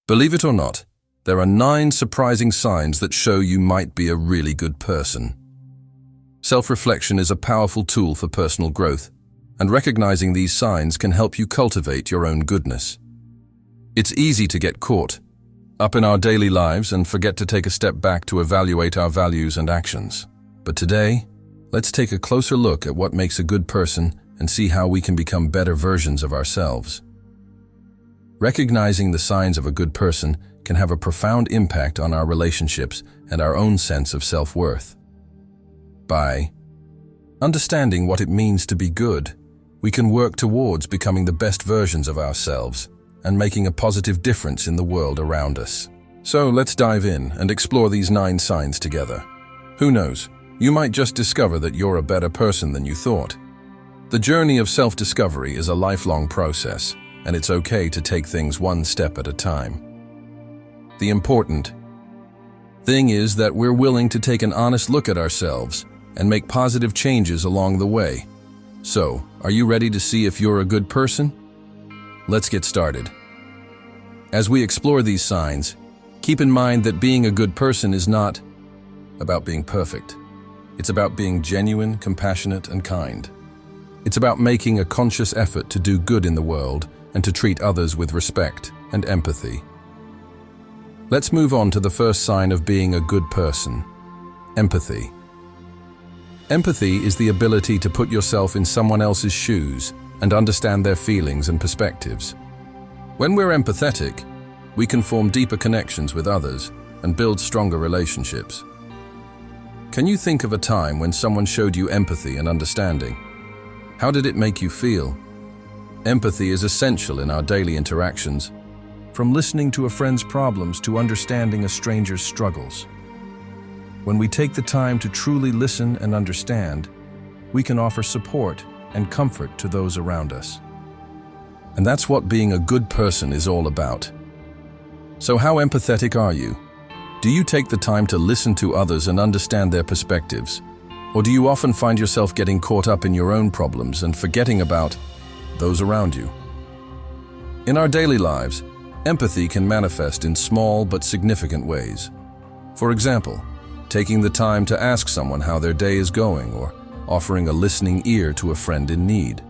Believe it or not, there are 9 surprising signs that show you might be a really good person. Self-reflection is a powerful tool for personal growth, and recognizing these signs can help you cultivate your own goodness. It's easy to get caught up in our daily lives and forget to take a step back to evaluate our values and actions. But today, let's take a closer look at what makes a good person and see how we can become better versions of ourselves. Recognizing the signs of a good person can have a profound impact on our relationships and our own sense of self-worth. By understanding what it means to be good, we can work towards becoming the best versions of ourselves and making a positive difference in the world around us. So let's dive in and explore these 9 signs together. Who knows, you might just discover that you're a better person than you thought. The journey of self-discovery is a lifelong process, and it's okay to take things one step at a time. The important thing is that we're willing to take an honest look at ourselves and make positive changes along the way. So, are you ready to see if you're a good person? Let's get started. As we explore these signs, keep in mind that being a good person is not about being perfect. It's about being genuine, compassionate, and kind. It's about making a conscious effort to do good in the world and to treat others with respect and empathy. Let's move on to the first sign of being a good person: empathy. Empathy is the ability to put yourself in someone else's shoes and understand their feelings and perspectives. When we're empathetic, we can form deeper connections with others and build stronger relationships. Can you think of a time when someone showed you empathy and understanding? How did it make you feel? Empathy is essential in our daily interactions, from listening to a friend's problems to understanding a stranger's struggles. When we take the time to truly listen and understand, we can offer support and comfort to those around us. And that's what being a good person is all about. So how empathetic are you? Do you take the time to listen to others and understand their perspectives? Or do you often find yourself getting caught up in your own problems and forgetting about those around you? In our daily lives, empathy can manifest in small but significant ways. For example, taking the time to ask someone how their day is going or offering a listening ear to a friend in need.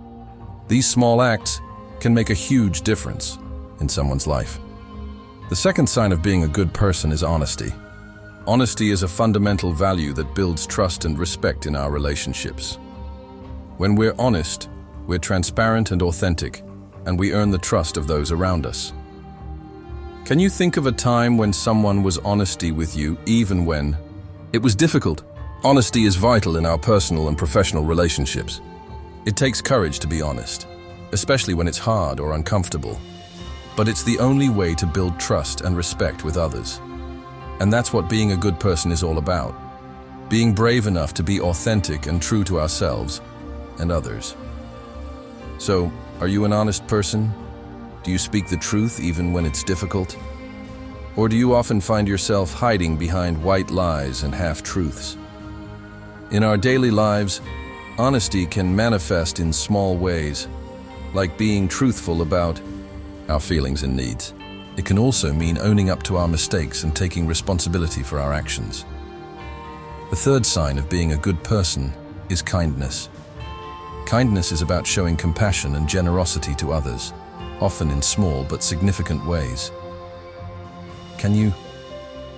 These small acts can make a huge difference in someone's life. The second sign of being a good person is honesty. Honesty is a fundamental value that builds trust and respect in our relationships. When we're honest, we're transparent and authentic, and we earn the trust of those around us. Can you think of a time when someone was honest with you, even when it was difficult? Honesty is vital in our personal and professional relationships. It takes courage to be honest, especially when it's hard or uncomfortable. But it's the only way to build trust and respect with others. And that's what being a good person is all about. Being brave enough to be authentic and true to ourselves and others. So, are you an honest person? Do you speak the truth even when it's difficult? Or do you often find yourself hiding behind white lies and half-truths? In our daily lives, honesty can manifest in small ways, like being truthful about our feelings and needs. It can also mean owning up to our mistakes and taking responsibility for our actions. The third sign of being a good person is kindness. Kindness is about showing compassion and generosity to others, often in small but significant ways. Can you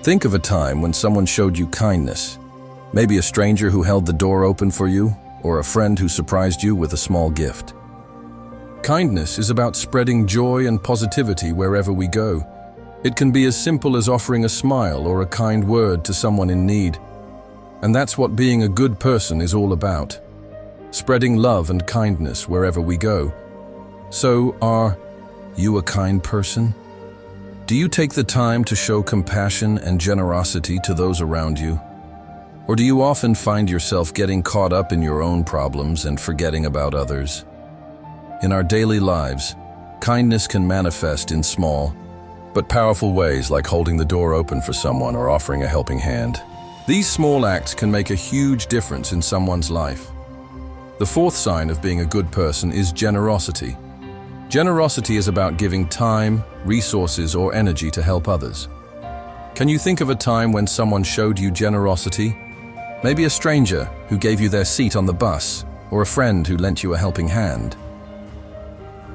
think of a time when someone showed you kindness? Maybe a stranger who held the door open for you, or a friend who surprised you with a small gift. Kindness is about spreading joy and positivity wherever we go. It can be as simple as offering a smile or a kind word to someone in need. And that's what being a good person is all about. Spreading love and kindness wherever we go. So, are you a kind person? Do you take the time to show compassion and generosity to those around you? Or do you often find yourself getting caught up in your own problems and forgetting about others? In our daily lives, kindness can manifest in small but powerful ways, like holding the door open for someone or offering a helping hand. These small acts can make a huge difference in someone's life. The fourth sign of being a good person is generosity. Generosity is about giving time, resources, or energy to help others. Can you think of a time when someone showed you generosity? Maybe a stranger who gave you their seat on the bus, or a friend who lent you a helping hand.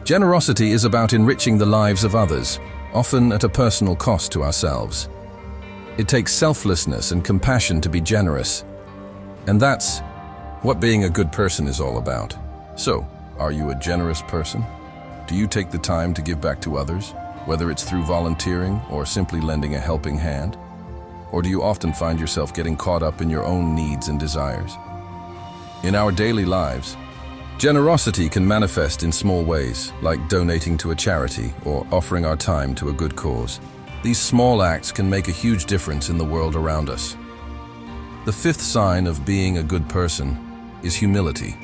Generosity is about enriching the lives of others, often at a personal cost to ourselves. It takes selflessness and compassion to be generous. And that's what being a good person is all about. So, are you a generous person? Do you take the time to give back to others, whether it's through volunteering or simply lending a helping hand? Or do you often find yourself getting caught up in your own needs and desires? In our daily lives, generosity can manifest in small ways, like donating to a charity or offering our time to a good cause. These small acts can make a huge difference in the world around us. The fifth sign of being a good person is humility.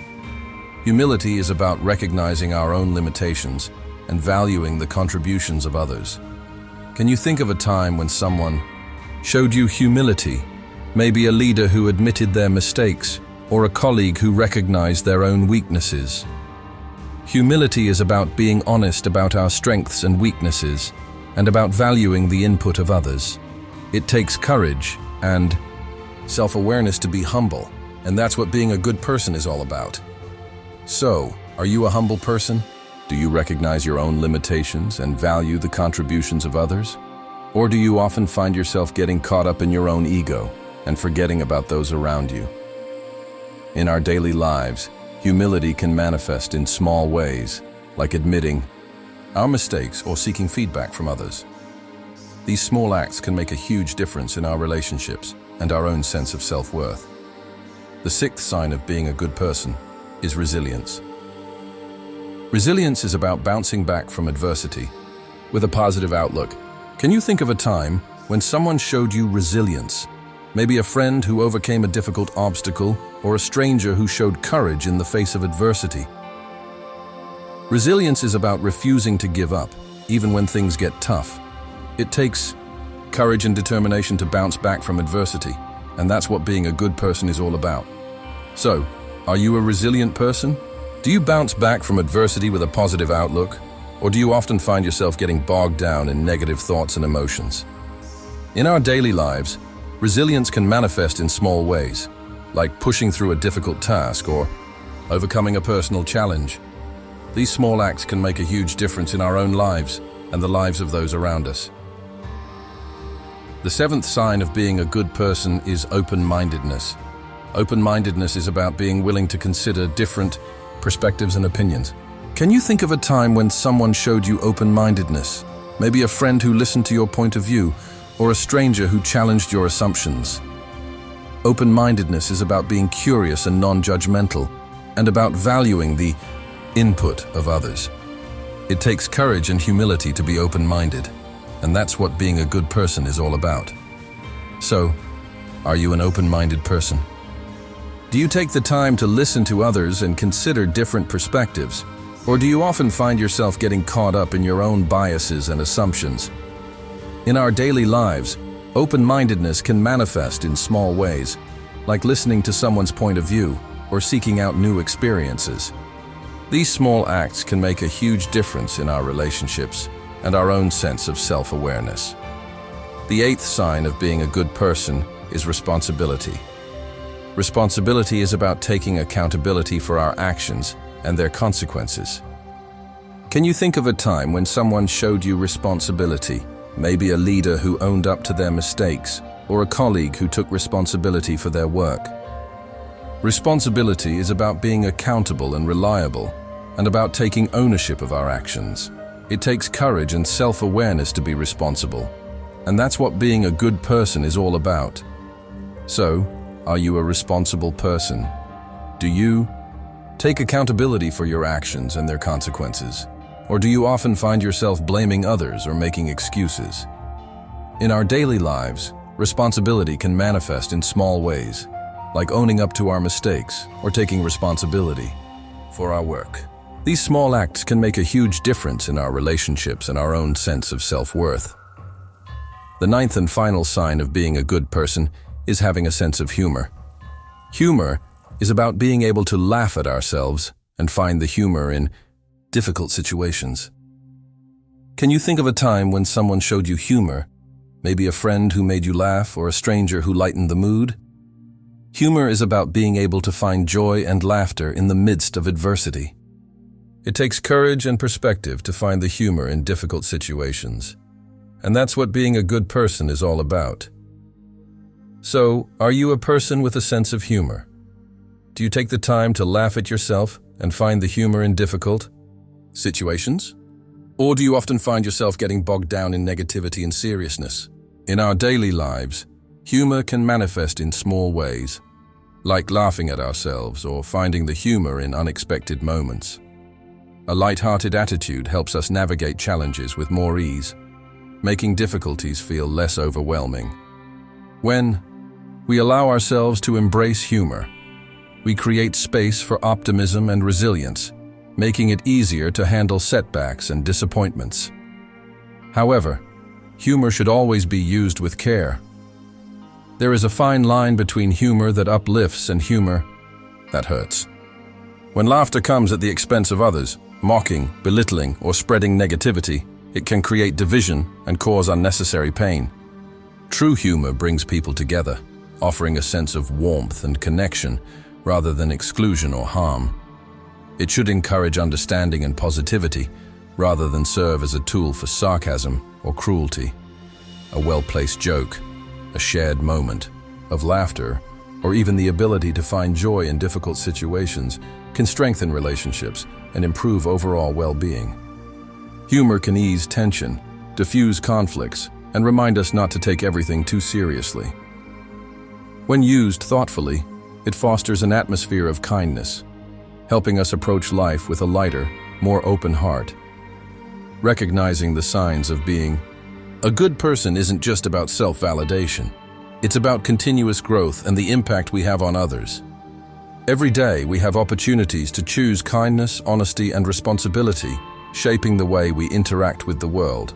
Humility is about recognizing our own limitations and valuing the contributions of others. Can you think of a time when someone showed you humility? Maybe a leader who admitted their mistakes, or a colleague who recognized their own weaknesses. Humility is about being honest about our strengths and weaknesses, and about valuing the input of others. It takes courage and self-awareness to be humble, and that's what being a good person is all about. So, are you a humble person? Do you recognize your own limitations and value the contributions of others? Or do you often find yourself getting caught up in your own ego and forgetting about those around you? In our daily lives, humility can manifest in small ways, like admitting our mistakes or seeking feedback from others. These small acts can make a huge difference in our relationships and our own sense of self-worth. The sixth sign of being a good person is resilience. Resilience is about bouncing back from adversity with a positive outlook. Can you think of a time when someone showed you resilience? Maybe a friend who overcame a difficult obstacle, or a stranger who showed courage in the face of adversity. Resilience is about refusing to give up, even when things get tough. It takes courage and determination to bounce back from adversity, and that's what being a good person is all about. So, are you a resilient person? Do you bounce back from adversity with a positive outlook? Or do you often find yourself getting bogged down in negative thoughts and emotions? In our daily lives, resilience can manifest in small ways, like pushing through a difficult task or overcoming a personal challenge. These small acts can make a huge difference in our own lives and the lives of those around us. The seventh sign of being a good person is open-mindedness. Open-mindedness is about being willing to consider different perspectives and opinions. Can you think of a time when someone showed you open-mindedness? Maybe a friend who listened to your point of view, or a stranger who challenged your assumptions. Open-mindedness is about being curious and non-judgmental, and about valuing the input of others. It takes courage and humility to be open-minded, and that's what being a good person is all about. So, are you an open-minded person? Do you take the time to listen to others and consider different perspectives? Or do you often find yourself getting caught up in your own biases and assumptions? In our daily lives, open-mindedness can manifest in small ways, like listening to someone's point of view or seeking out new experiences. These small acts can make a huge difference in our relationships and our own sense of self-awareness. The eighth sign of being a good person is responsibility. Responsibility is about taking accountability for our actions and their consequences. Can you think of a time when someone showed you responsibility? Maybe a leader who owned up to their mistakes, or a colleague who took responsibility for their work. Responsibility is about being accountable and reliable, and about taking ownership of our actions. It takes courage and self-awareness to be responsible, and that's what being a good person is all about. So, are you a responsible person? Do you take accountability for your actions and their consequences? Or do you often find yourself blaming others or making excuses? In our daily lives, responsibility can manifest in small ways, like owning up to our mistakes or taking responsibility for our work. These small acts can make a huge difference in our relationships and our own sense of self-worth. The ninth and final sign of being a good person is having a sense of humor. Humor is about being able to laugh at ourselves and find the humor in difficult situations. Can you think of a time when someone showed you humor, maybe a friend who made you laugh or a stranger who lightened the mood? Humor is about being able to find joy and laughter in the midst of adversity. It takes courage and perspective to find the humor in difficult situations. And that's what being a good person is all about. So, are you a person with a sense of humor? Do you take the time to laugh at yourself and find the humor in difficult situations? Or do you often find yourself getting bogged down in negativity and seriousness? In our daily lives, humor can manifest in small ways, like laughing at ourselves or finding the humor in unexpected moments. A light-hearted attitude helps us navigate challenges with more ease, making difficulties feel less overwhelming. When we allow ourselves to embrace humor, we create space for optimism and resilience, making it easier to handle setbacks and disappointments. However, humor should always be used with care. There is a fine line between humor that uplifts and humor that hurts. When laughter comes at the expense of others, mocking, belittling, or spreading negativity, it can create division and cause unnecessary pain. True humor brings people together, offering a sense of warmth and connection rather than exclusion or harm. It should encourage understanding and positivity rather than serve as a tool for sarcasm or cruelty. A well-placed joke, a shared moment of laughter, or even the ability to find joy in difficult situations can strengthen relationships and improve overall well-being. Humor can ease tension, diffuse conflicts, and remind us not to take everything too seriously. When used thoughtfully, it fosters an atmosphere of kindness, helping us approach life with a lighter, more open heart. Recognizing the signs of being a good person isn't just about self-validation. It's about continuous growth and the impact we have on others. Every day we have opportunities to choose kindness, honesty, and responsibility, shaping the way we interact with the world.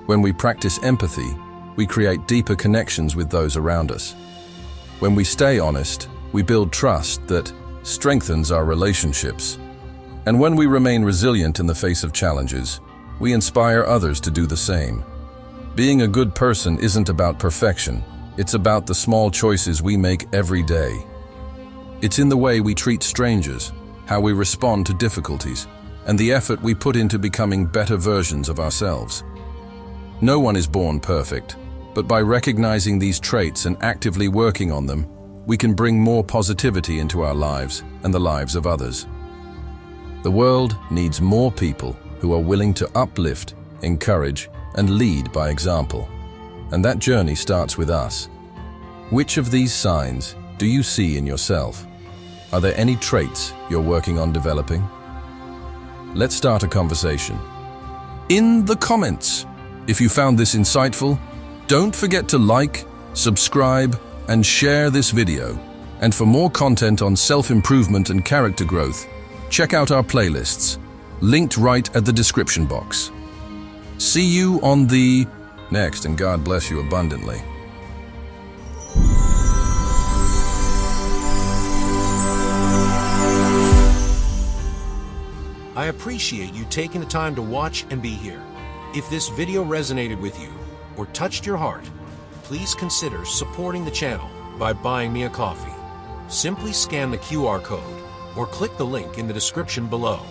When we practice empathy, we create deeper connections with those around us. When we stay honest, we build trust that strengthens our relationships. And when we remain resilient in the face of challenges, we inspire others to do the same. Being a good person isn't about perfection. It's about the small choices we make every day. It's in the way we treat strangers, how we respond to difficulties, and the effort we put into becoming better versions of ourselves. No one is born perfect, but by recognizing these traits and actively working on them, we can bring more positivity into our lives and the lives of others. The world needs more people who are willing to uplift, encourage, and lead by example. And that journey starts with us. Which of these signs do you see in yourself? Are there any traits you're working on developing? Let's start a conversation. In the comments, if you found this insightful, don't forget to like, subscribe, and share this video. And for more content on self-improvement and character growth, check out our playlists, linked right at the description box. See you on the next, and God bless you abundantly. I appreciate you taking the time to watch and be here. If this video resonated with you or touched your heart, please consider supporting the channel by buying me a coffee. Simply scan the QR code or click the link in the description below.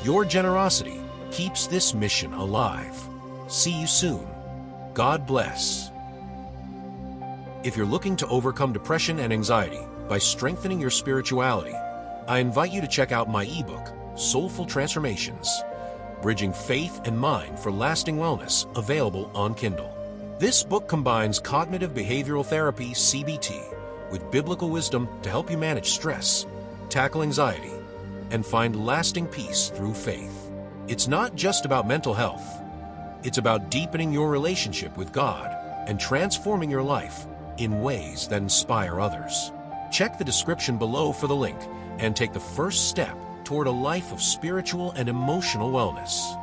Your generosity keeps this mission alive. See you soon. God bless. If you're looking to overcome depression and anxiety by strengthening your spirituality, I invite you to check out my ebook, Soulful Transformations, Bridging Faith and Mind for Lasting Wellness, available on Kindle. This book combines cognitive behavioral therapy, CBT, with biblical wisdom to help you manage stress, tackle anxiety, and find lasting peace through faith. It's not just about mental health. It's about deepening your relationship with God and transforming your life in ways that inspire others. Check the description below for the link and take the first step toward a life of spiritual and emotional wellness.